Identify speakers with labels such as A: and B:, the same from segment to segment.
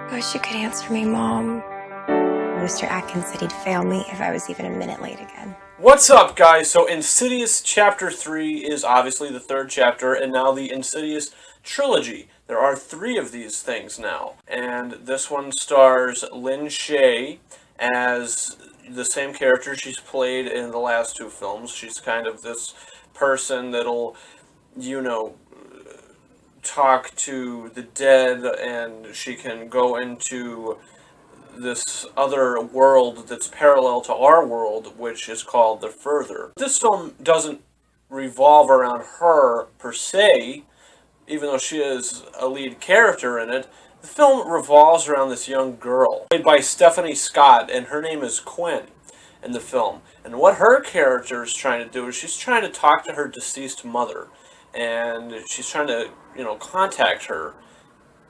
A: I wish you could answer me, Mom. Mr. Atkins said he'd fail me if I was even a minute late again.
B: What's up, guys? So, Insidious Chapter 3 is obviously the third chapter, and now the Insidious trilogy. There are three of these things now, and this one stars Lynn Shay as the same character she's played in the last two films. She's kind of this person that'll, you know, talk to the dead, and she can go into this other world that's parallel to our world, which is called the Further. This film doesn't revolve around her per se, even though she is a lead character in it. The film revolves around this young girl, played by Stephanie Scott, and her name is Quinn in the film. And what her character is trying to do is she's trying to talk to her deceased mother, and she's trying to, contact her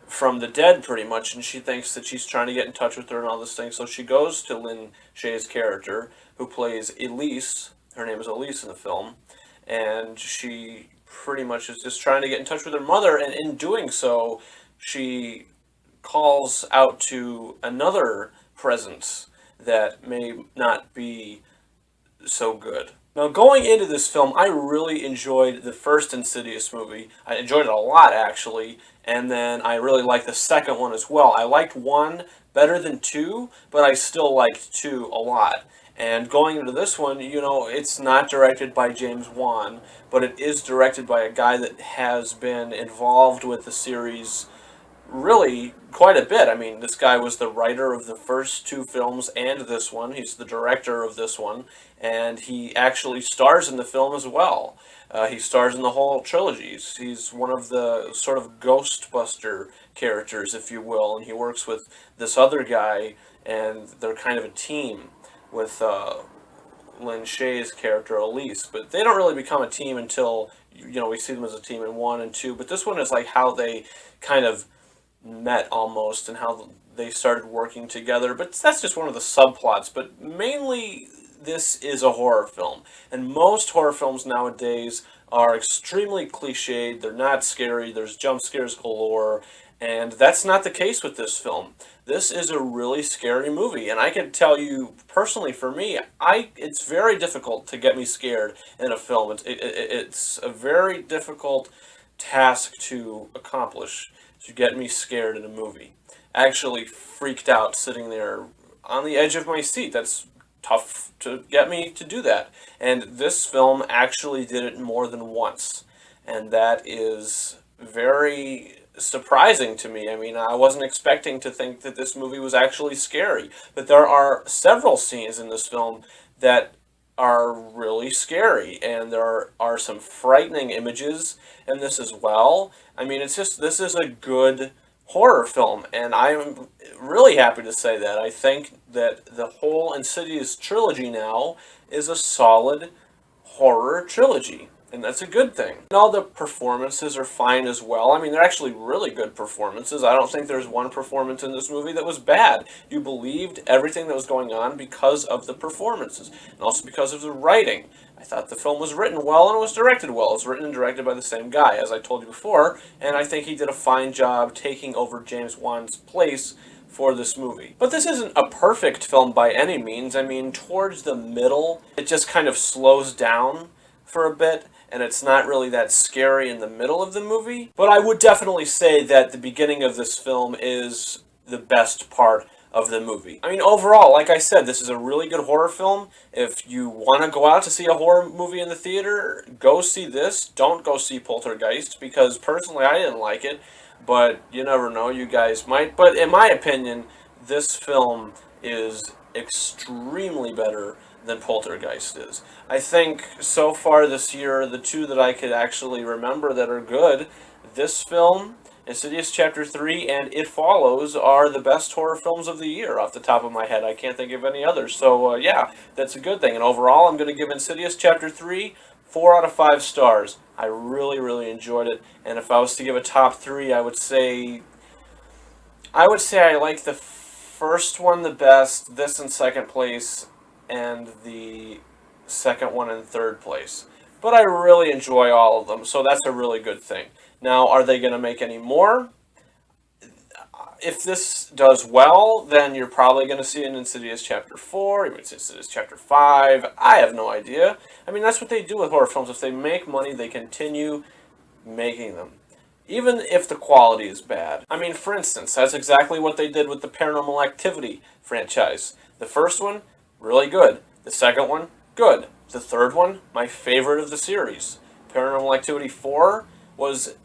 B: from the dead pretty much, and she thinks that she's trying to get in touch with her and all this thing. So she goes to Lynn Shay's character, who plays Elise. Her name is Elise in the film, and she pretty much is just trying to get in touch with her mother, and in doing so, she calls out to another presence that may not be so good. Now, going into this film, I really enjoyed the first Insidious movie. I enjoyed it a lot, actually, and then I really liked the second one as well. I liked one better than two, but I still liked two a lot. And going into this one, it's not directed by James Wan, but it is directed by a guy that has been involved with the series really quite a bit. I mean, this guy was the writer of the first two films and this one. He's the director of this one, and he actually stars in the film as well. He stars in the whole trilogy. He's one of the sort of Ghostbuster characters, if you will, and he works with this other guy, and they're kind of a team with Lynn Shay's character, Elise. But they don't really become a team until, we see them as a team in one and two. But this one is like how they kind of met almost, and how they started working together, but that's just one of the subplots. But mainly this is a horror film, and most horror films nowadays are extremely cliched. They're not scary, there's jump scares galore, and that's not the case with this film. This is a really scary movie, and I can tell you personally, for me, it's very difficult to get me scared in a film. It's a very difficult task to accomplish, to get me scared in a movie. I actually freaked out sitting there on the edge of my seat. That's tough to get me to do that. And this film actually did it more than once. And that is very surprising to me. I mean, I wasn't expecting to think that this movie was actually scary. But there are several scenes in this film that are really scary, and there are some frightening images in this as well. I mean, this is a good horror film, and I'm really happy to say that. I think that the whole Insidious trilogy now is a solid horror trilogy, and that's a good thing. And all the performances are fine as well. I mean, they're actually really good performances. I don't think there's one performance in this movie that was bad. You believed everything that was going on because of the performances, and also because of the writing. I thought the film was written well and was directed well. It's written and directed by the same guy, as I told you before, and I think he did a fine job taking over James Wan's place for this movie. But this isn't a perfect film by any means. I mean, towards the middle, it just kind of slows down for a bit, and it's not really that scary in the middle of the movie. But I would definitely say that the beginning of this film is the best part of the movie. I mean, overall, like I said, this is a really good horror film. If you want to go out to see a horror movie in the theater, go see this. Don't go see Poltergeist, because personally I didn't like it, but you never know, you guys might. But in my opinion, this film is extremely better than Poltergeist is. I think so far this year, the two that I could actually remember that are good, this film, Insidious Chapter 3, and It Follows, are the best horror films of the year off the top of my head. I can't think of any others. So, yeah, that's a good thing. And overall, I'm going to give Insidious Chapter 3 4 out of 5 stars. I really, really enjoyed it. And if I was to give a top 3, I would say I like the first one the best, this in second place, and the second one in third place. But I really enjoy all of them, so that's a really good thing. Now, are they going to make any more? if this does well, then you're probably going to see an Insidious Chapter 4, you might see Insidious Chapter 5, I have no idea. I mean, that's what they do with horror films. If they make money, they continue making them, even if the quality is bad. I mean, for instance, that's exactly what they did with the Paranormal Activity franchise. The first one, really good. The second one, good. The third one, my favorite of the series. Paranormal Activity 4 was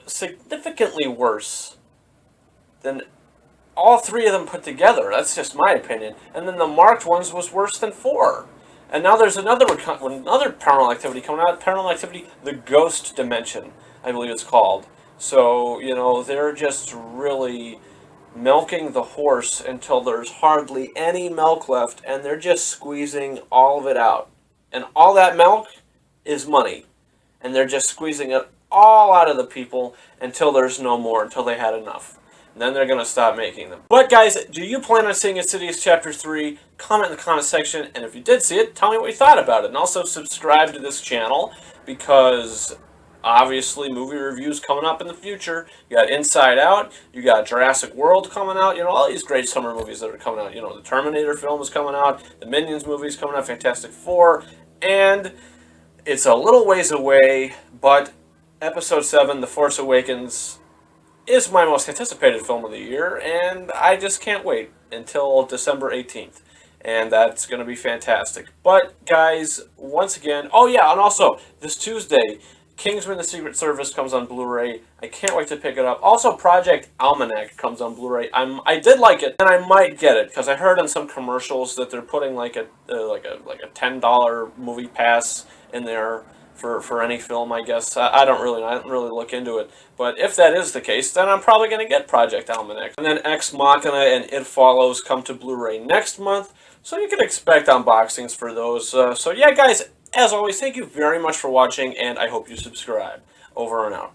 B: significantly worse than all three of them put together. That's just my opinion. And then the marked ones was worse than 4. And now there's another Paranormal Activity coming out. Paranormal Activity, The Ghost Dimension, I believe it's called. So, you know, they're just really milking the horse until there's hardly any milk left, and they're just squeezing all of it out. And all that milk is money. And they're just squeezing it all out of the people until there's no more, until they had enough. And then they're going to stop making them. But guys, do you plan on seeing Insidious Chapter 3? Comment in the comment section, and if you did see it, tell me what you thought about it. And also subscribe to this channel, because obviously movie reviews coming up in the future. You got Inside Out, you got Jurassic World coming out, you know, all these great summer movies that are coming out. You know, the Terminator film is coming out, the Minions movie is coming out, Fantastic Four, and it's a little ways away, but Episode 7, The Force Awakens, is my most anticipated film of the year, and I just can't wait until December 18th. And that's going to be fantastic. But, guys, once again, oh yeah, and also, this Tuesday, Kingsman: The Secret Service comes on Blu-ray. I can't wait to pick it up. Also, Project Almanac comes on Blu-ray. I did like it, and I might get it, because I heard on some commercials that they're putting like a $10 movie pass in there for any film, I guess. I don't really look into it. But if that is the case, then I'm probably going to get Project Almanac. And then Ex Machina and It Follows come to Blu-ray next month, so you can expect unboxings for those. So yeah, guys, as always, thank you very much for watching, and I hope you subscribe. Over and out.